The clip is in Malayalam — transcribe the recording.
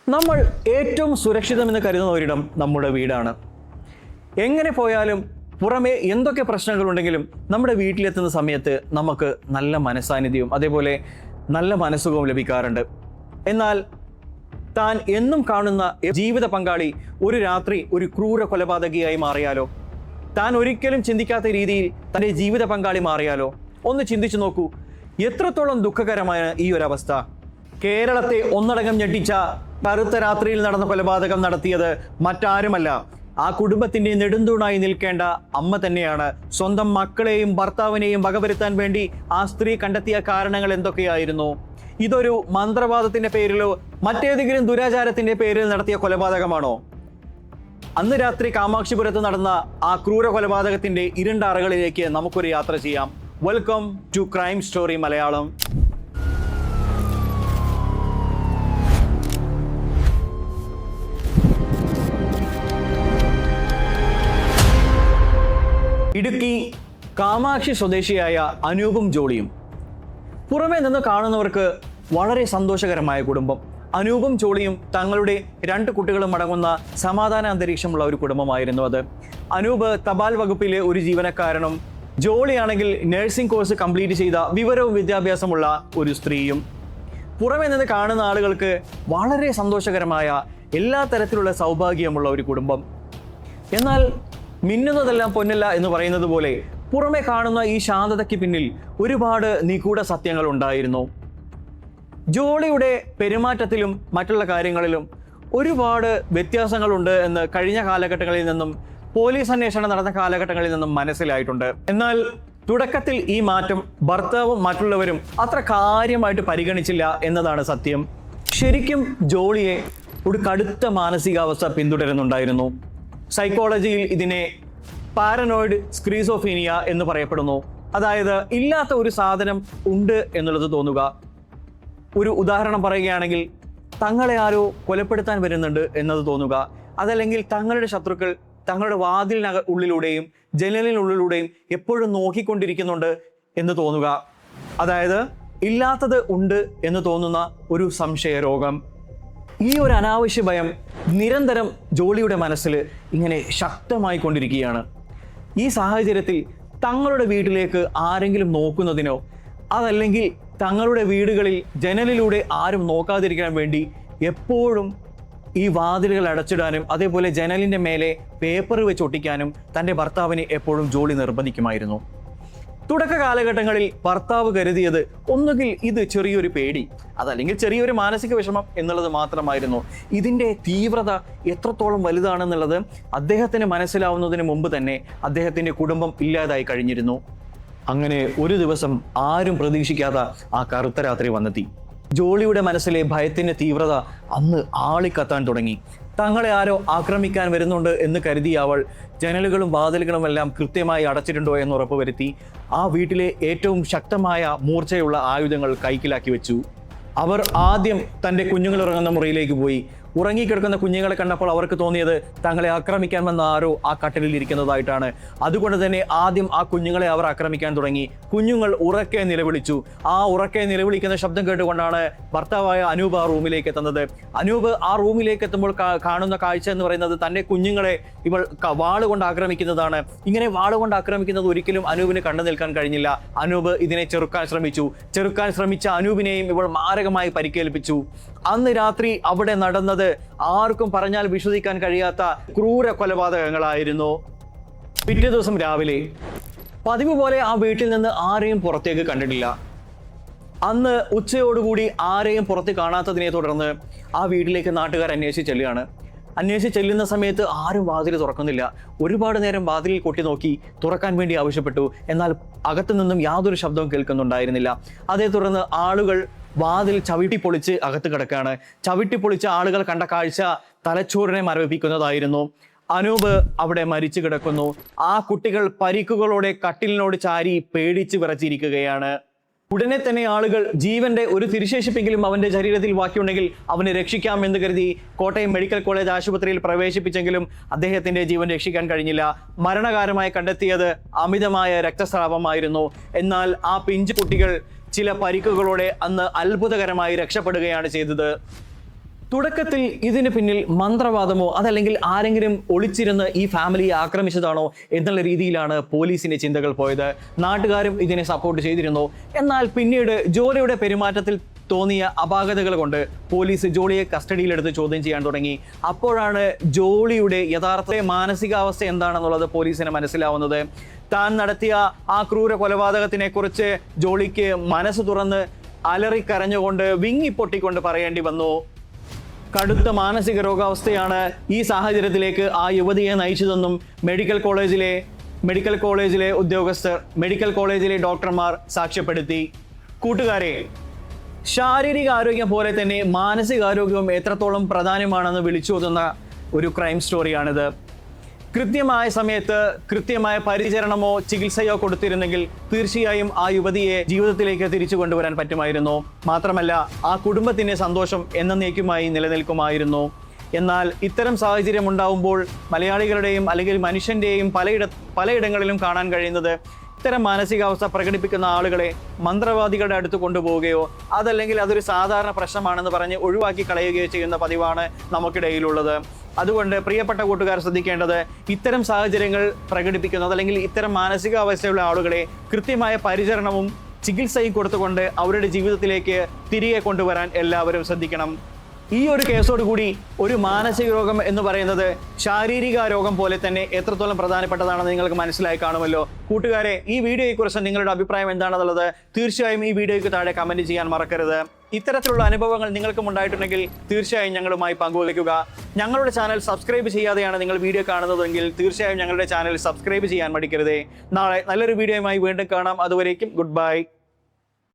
നമ്മൾ ഏറ്റവും സുരക്ഷിതമെന്ന് കരുതുന്ന ഒരിടം നമ്മുടെ വീടാണ്. എങ്ങനെ പോയാലും പുറമേ എന്തൊക്കെ പ്രശ്നങ്ങളുണ്ടെങ്കിലും നമ്മുടെ വീട്ടിലെത്തുന്ന സമയത്ത് നമുക്ക് നല്ല മനസ്സാന്നിധ്യവും അതേപോലെ നല്ല മനസ്സുഖവും ലഭിക്കാറുണ്ട്. എന്നാൽ താൻ എന്നും കാണുന്ന ജീവിത പങ്കാളി ഒരു രാത്രി ഒരു ക്രൂര കൊലപാതകിയായി മാറിയാലോ? താൻ ഒരിക്കലും ചിന്തിക്കാത്ത രീതിയിൽ തൻ്റെ ജീവിത പങ്കാളി മാറിയാലോ? ഒന്ന് ചിന്തിച്ചു നോക്കൂ, എത്രത്തോളം ദുഃഖകരമായ ഈ ഒരു അവസ്ഥ. കേരളത്തെ ഒന്നടങ്കം ഞെട്ടിച്ച കറുത്ത രാത്രിയിൽ നടന്ന കൊലപാതകം നടത്തിയത് മറ്റാരുമല്ല, ആ കുടുംബത്തിന്റെ നെടുന്തൂണായി നിൽക്കേണ്ട അമ്മ തന്നെയാണ്. സ്വന്തം മക്കളെയും ഭർത്താവിനെയും വകവരുത്താൻ വേണ്ടി ആ സ്ത്രീ കണ്ടെത്തിയ കാരണങ്ങൾ എന്തൊക്കെയായിരുന്നു? ഇതൊരു മന്ത്രവാദത്തിന്റെ പേരിലോ മറ്റേതെങ്കിലും ദുരാചാരത്തിന്റെ പേരിൽ നടത്തിയ കൊലപാതകമാണോ? അന്ന് രാത്രി കാമാക്ഷിപുരത്ത് നടന്ന ആ ക്രൂര കൊലപാതകത്തിന്റെ ഇരുണ്ട അറകളിലേക്ക് നമുക്കൊരു യാത്ര ചെയ്യാം. Welcome to crime story Malayalam. Idukki Kamakshi സ്വദേശിയായ അനൂപും ജോളിയും. പുറമേ നിന്ന് കാണുന്നവർക്ക് വളരെ സന്തോഷകരമായ കുടുംബം. അനൂപും ജോളിയും തങ്ങളുടെ 2 കുട്ടികളും അടങ്ങുന്ന സമാധാന അന്തരീക്ഷമുള്ള ഒരു കുടുംബമായിരുന്നു അത്. അനൂപ് തപാൽ വകുപ്പിലെ ഒരു ജീവനക്കാരനും ജോളിയാണെങ്കിൽ നഴ്സിംഗ് കോഴ്സ് കംപ്ലീറ്റ് ചെയ്ത വിവരവും വിദ്യാഭ്യാസമുള്ള ഒരു സ്ത്രീയും. പുറമേ നിന്ന് കാണുന്ന ആളുകൾക്ക് വളരെ സന്തോഷകരമായ എല്ലാ തരത്തിലുള്ള സൗഭാഗ്യമുള്ള ഒരു കുടുംബം. എന്നാൽ മിന്നുന്നതെല്ലാം പൊന്നല്ല എന്ന് പറയുന്നത് പോലെ പുറമെ കാണുന്ന ഈ ശാന്തതയ്ക്ക് പിന്നിൽ ഒരുപാട് നിഗൂഢ സത്യങ്ങൾ ഉണ്ടായിരുന്നു. ജോളിയുടെ പെരുമാറ്റത്തിലും മറ്റുള്ള കാര്യങ്ങളിലും ഒരുപാട് വ്യത്യാസങ്ങളുണ്ട് എന്ന് കഴിഞ്ഞ കാലഘട്ടങ്ങളിൽ നിന്നും പോലീസ് അന്വേഷണം നടന്ന കാലഘട്ടങ്ങളിൽ നിന്നും മനസ്സിലായിട്ടുണ്ട്. എന്നാൽ തുടക്കത്തിൽ ഈ മാറ്റം ഭർത്താവും മറ്റുള്ളവരും അത്ര കാര്യമായിട്ട് പരിഗണിച്ചില്ല എന്നതാണ് സത്യം. ശരിക്കും ജോളിയെ ഒരു കടുത്ത മാനസികാവസ്ഥ പിന്തുടരുന്നുണ്ടായിരുന്നു. സൈക്കോളജിയിൽ ഇതിനെ പാരനോയിഡ് സ്ക്രീസോഫീനിയ എന്ന് പറയപ്പെടുന്നു. അതായത് ഇല്ലാത്ത ഒരു സാധനം ഉണ്ട് എന്നുള്ളത് തോന്നുക. ഒരു ഉദാഹരണം പറയുകയാണെങ്കിൽ തങ്ങളെ ആരോ കൊലപ്പെടുത്താൻ വരുന്നുണ്ട് എന്നത് തോന്നുക. അതല്ലെങ്കിൽ തങ്ങളുടെ ശത്രുക്കൾ തങ്ങളുടെ ഉള്ളിലൂടെയും ജനലിനുള്ളിലൂടെയും എപ്പോഴും നോക്കിക്കൊണ്ടിരിക്കുന്നുണ്ട് എന്ന് തോന്നുക. അതായത് ഇല്ലാത്തത് ഉണ്ട് എന്ന് തോന്നുന്ന ഒരു സംശയരോഗം. ഈ ഒരു അനാവശ്യ ഭയം നിരന്തരം ജോളിയുടെ മനസ്സിൽ ഇങ്ങനെ ശക്തമായി കൊണ്ടിരിക്കുകയാണ്. ഈ സാഹചര്യത്തിൽ തങ്ങളുടെ വീട്ടിലേക്ക് ആരെങ്കിലും നോക്കുന്നതിനോ അതല്ലെങ്കിൽ തങ്ങളുടെ വീടുകളിൽ ജനലിലൂടെ ആരും നോക്കാതിരിക്കാൻ വേണ്ടി എപ്പോഴും ഈ വാതിലുകൾ അടച്ചിടാനും അതേപോലെ ജനലിൻ്റെ മേലെ പേപ്പർ വെച്ച് ഒട്ടിക്കാനും തൻ്റെ ഭർത്താവിനെ എപ്പോഴും ജോളി നിർബന്ധിക്കുമായിരുന്നു. തുടക്ക കാലഘട്ടങ്ങളിൽ ഭർത്താവ് കരുതിയത് ഒന്നുകിൽ ഇത് ചെറിയൊരു പേടി അതല്ലെങ്കിൽ ചെറിയൊരു മാനസിക വിഷമം എന്നുള്ളത് മാത്രമായിരുന്നു. ഇതിൻ്റെ തീവ്രത എത്രത്തോളം വലുതാണെന്നുള്ളത് അദ്ദേഹത്തിന് മനസ്സിലാവുന്നതിന് മുമ്പ് തന്നെ അദ്ദേഹത്തിൻ്റെ കുടുംബം ഇല്ലാതായി കഴിഞ്ഞിരുന്നു. അങ്ങനെ ഒരു ദിവസം ആരും പ്രതീക്ഷിക്കാത്ത ആ കറുത്ത രാത്രി വന്നെത്തി. ജോളിയുടെ മനസ്സിലെ ഭയത്തിൻ്റെ തീവ്രത അന്ന് ആളിക്കത്താൻ തുടങ്ങി. തങ്ങളെ ആരോ ആക്രമിക്കാൻ വരുന്നുണ്ട് എന്ന് കരുതിയ അവൾ ജനലുകളും വാതിലുകളും എല്ലാം കൃത്യമായി അടച്ചിട്ടുണ്ടോ എന്ന് ഉറപ്പുവരുത്തി ആ വീട്ടിലെ ഏറ്റവും ശക്തമായ മൂർച്ചയുള്ള ആയുധങ്ങൾ കൈക്കലാക്കി വെച്ചു. അവർ ആദ്യം തൻ്റെ കുഞ്ഞുങ്ങൾ ഉറങ്ങുന്ന മുറിയിലേക്ക് പോയി. ഉറങ്ങിക്കിടക്കുന്ന കുഞ്ഞുങ്ങളെ കണ്ടപ്പോൾ അവർക്ക് തോന്നിയത് തങ്ങളെ ആക്രമിക്കാൻ വന്ന ആരോ ആ കട്ടിലിൽ ഇരിക്കുന്നതായിട്ടാണ്. അതുകൊണ്ട് തന്നെ ആദ്യം ആ കുഞ്ഞുങ്ങളെ അവർ ആക്രമിക്കാൻ തുടങ്ങി. കുഞ്ഞുങ്ങൾ ഉറക്കെ നിലവിളിച്ചു. ആ ഉറക്കെ നിലവിളിക്കുന്ന ശബ്ദം കേട്ടുകൊണ്ടാണ് ഭർത്താവായ അനൂപ് ആ റൂമിലേക്ക് എത്തുന്നത്. അനൂപ് ആ റൂമിലേക്ക് എത്തുമ്പോൾ കാണുന്ന കാഴ്ച എന്ന് പറയുന്നത് തൻ്റെ കുഞ്ഞുങ്ങളെ ഇവൾ വാളുകൊണ്ട് ആക്രമിക്കുന്നതാണ്. ഇങ്ങനെ വാളുകൊണ്ട് ആക്രമിക്കുന്നത് ഒരിക്കലും അനൂപിന് കണ്ടു നിൽക്കാൻ കഴിഞ്ഞില്ല. അനൂപ് ഇതിനെ ചെറുക്കാൻ ശ്രമിച്ച അനൂപിനെയും ഇവൾ മാരകമായി പരിക്കേൽപ്പിച്ചു. അന്ന് രാത്രി അവിടെ നടന്നത് ആർക്കും പറഞ്ഞാൽ വിശ്വസിക്കാൻ കഴിയാത്ത ക്രൂര കൊലപാതകങ്ങളായിരുന്നു. പിറ്റേ ദിവസം രാവിലെ പതിവ് പോലെ ആ വീട്ടിൽ നിന്ന് ആരെയും പുറത്തേക്ക് കണ്ടിട്ടില്ല. അന്ന് ഉച്ചയോടുകൂടി ആരെയും പുറത്ത് കാണാത്തതിനെ തുടർന്ന് ആ വീട്ടിലേക്ക് നാട്ടുകാർ അന്വേഷിച്ച് ചെല്ലുന്ന സമയത്ത് ആരും വാതിൽ തുറക്കുന്നില്ല. ഒരുപാട് നേരം വാതിലിൽ കൊട്ടി നോക്കി, തുറക്കാൻ വേണ്ടി ആവശ്യപ്പെട്ടു. എന്നാൽ അകത്തു നിന്നും യാതൊരു ശബ്ദവും കേൾക്കുന്നുണ്ടായിരുന്നില്ല. അതേ തുടർന്ന് ആളുകൾ വാതിൽ ചവിട്ടിപ്പൊളിച്ച് അകത്ത് കിടക്കുകയാണ്. ചവിട്ടിപ്പൊളിച്ച ആളുകൾ കണ്ട കാഴ്ച തലച്ചോറിനെ മരവിപ്പിക്കുന്നതായിരുന്നു. അനൂപ് അവിടെ മരിച്ചു കിടക്കുന്നു. ആ കുട്ടികൾ പരിക്കുകളോടെ കട്ടിലിനോട് ചാരി പേടിച്ച് വിറച്ചിരിക്കുകയാണ്. ഉടനെ തന്നെ ആളുകൾ ജീവന്റെ ഒരു തിരിശേഷിപ്പെങ്കിലും അവന്റെ ശരീരത്തിൽ ബാക്കിയുണ്ടെങ്കിൽ അവനെ രക്ഷിക്കാം എന്ന് കരുതി കോട്ടയം മെഡിക്കൽ കോളേജ് ആശുപത്രിയിൽ പ്രവേശിപ്പിച്ചെങ്കിലും അദ്ദേഹത്തിന്റെ ജീവൻ രക്ഷിക്കാൻ കഴിഞ്ഞില്ല. മരണകാരമായി കണ്ടെത്തിയത് അമിതമായ രക്തസ്രാവമായിരുന്നു. എന്നാൽ ആ പിഞ്ചു കുട്ടികൾ ചില പരിക്കുകളോടെ അന്ന് അത്ഭുതകരമായി രക്ഷപ്പെടുകയാണ് ചെയ്തത്. തുടക്കത്തിൽ ഇതിന് പിന്നിൽ മന്ത്രവാദമോ അതല്ലെങ്കിൽ ആരെങ്കിലും ഒളിച്ചിരുന്ന് ഈ ഫാമിലിയെ ആക്രമിച്ചതാണോ എന്നുള്ള രീതിയിലാണ് പോലീസിന്റെ ചിന്തകൾ പോയത്. നാട്ടുകാരും ഇതിനെ സപ്പോർട്ട് ചെയ്തിരുന്നു. എന്നാൽ പിന്നീട് ജോളിയുടെ പെരുമാറ്റത്തിൽ തോന്നിയ അപാകതകൾ കൊണ്ട് പോലീസ് ജോളിയെ കസ്റ്റഡിയിലെടുത്ത് ചോദ്യം ചെയ്യാൻ തുടങ്ങി. അപ്പോഴാണ് ജോളിയുടെ യഥാർത്ഥ മാനസികാവസ്ഥ എന്താണെന്നുള്ളത് പോലീസിന് മനസ്സിലാവുന്നത്. താൻ നടത്തിയ ആ ക്രൂര കൊലപാതകത്തിനെ കുറിച്ച് ജോളിക്ക് മനസ്സ് തുറന്ന് അലറിക്കരഞ്ഞുകൊണ്ട് വിങ്ങിപ്പൊട്ടിക്കൊണ്ട് പറയേണ്ടി വന്നു. കടുത്ത മാനസിക രോഗാവസ്ഥയാണ് ഈ സാഹചര്യത്തിലേക്ക് ആ യുവതിയെ നയിച്ചതെന്നും മെഡിക്കൽ കോളേജിലെ ഉദ്യോഗസ്ഥർ, മെഡിക്കൽ കോളേജിലെ ഡോക്ടർമാർ സാക്ഷ്യപ്പെടുത്തി. കൂട്ടുകാരെ, ശാരീരിക ആരോഗ്യം പോലെ തന്നെ മാനസികാരോഗ്യവും എത്രത്തോളം പ്രധാനമാണെന്ന് വിളിച്ചോതുന്ന ഒരു ക്രൈം സ്റ്റോറിയാണിത്. കൃത്യമായ സമയത്ത് കൃത്യമായ പരിചരണമോ ചികിത്സയോ കൊടുത്തിരുന്നെങ്കിൽ തീർച്ചയായും ആ യുവതിയെ ജീവിതത്തിലേക്ക് തിരിച്ചു കൊണ്ടുവരാൻ പറ്റുമായിരുന്നു. മാത്രമല്ല, ആ കുടുംബത്തിൻ്റെ സന്തോഷം എന്നേക്കുമായി നിലനിൽക്കുമായിരുന്നു. എന്നാൽ ഇത്തരം സാഹചര്യം ഉണ്ടാവുമ്പോൾ മലയാളികളുടെയും അല്ലെങ്കിൽ മനുഷ്യൻ്റെയും പലയിടങ്ങളിലും കാണാൻ കഴിയുന്നത് ഇത്തരം മാനസികാവസ്ഥ പ്രകടിപ്പിക്കുന്ന ആളുകളെ മന്ത്രവാദികളുടെ അടുത്ത് കൊണ്ടുപോവുകയോ അതല്ലെങ്കിൽ അതൊരു സാധാരണ പ്രശ്നമാണെന്ന് പറഞ്ഞ് ഒഴിവാക്കി കളയുകയോ ചെയ്യുന്ന പതിവാണ് നമുക്കിടയിലുള്ളത്. അതുകൊണ്ട് പ്രിയപ്പെട്ട കൂട്ടുകാർ ശ്രദ്ധിക്കേണ്ടത്, ഇത്തരം സാഹചര്യങ്ങൾ പ്രകടിപ്പിക്കുന്ന അതല്ലെങ്കിൽ ഇത്തരം മാനസികാവസ്ഥയുള്ള ആളുകളെ കൃത്യമായ പരിചരണവും ചികിത്സയും കൊടുത്തുകൊണ്ട് അവരുടെ ജീവിതത്തിലേക്ക് തിരികെ കൊണ്ടുവരാൻ എല്ലാവരും ശ്രദ്ധിക്കണം. ഈ ഒരു കേസോട് കൂടി ഒരു മാനസിക രോഗം എന്ന് പറയുന്നത് ശാരീരിക രോഗം പോലെ തന്നെ എത്രത്തോളം പ്രധാനപ്പെട്ടതാണെന്ന് നിങ്ങൾക്ക് മനസ്സിലായി കാണുമല്ലോ. കൂട്ടുകാരെ, ഈ വീഡിയോയെക്കുറിച്ച് നിങ്ങളുടെ അഭിപ്രായം എന്താണെന്നുള്ളത് തീർച്ചയായും ഈ വീഡിയോയ്ക്ക് താഴെ കമൻറ്റ് ചെയ്യാൻ മറക്കരുത്. ഇത്തരത്തിലുള്ള അനുഭവങ്ങൾ നിങ്ങൾക്കും ഉണ്ടായിട്ടുണ്ടെങ്കിൽ തീർച്ചയായും ഞങ്ങളുമായി പങ്കുവയ്ക്കുക. ഞങ്ങളുടെ ചാനൽ സബ്സ്ക്രൈബ് ചെയ്യാതെയാണ് നിങ്ങൾ വീഡിയോ കാണുന്നതെങ്കിൽ തീർച്ചയായും ഞങ്ങളുടെ ചാനൽ സബ്സ്ക്രൈബ് ചെയ്യാൻ മടിക്കരുതേ. നാളെ നല്ലൊരു വീഡിയോയുമായി വീണ്ടും കാണാം. അതുവരേക്കും ഗുഡ് ബൈ.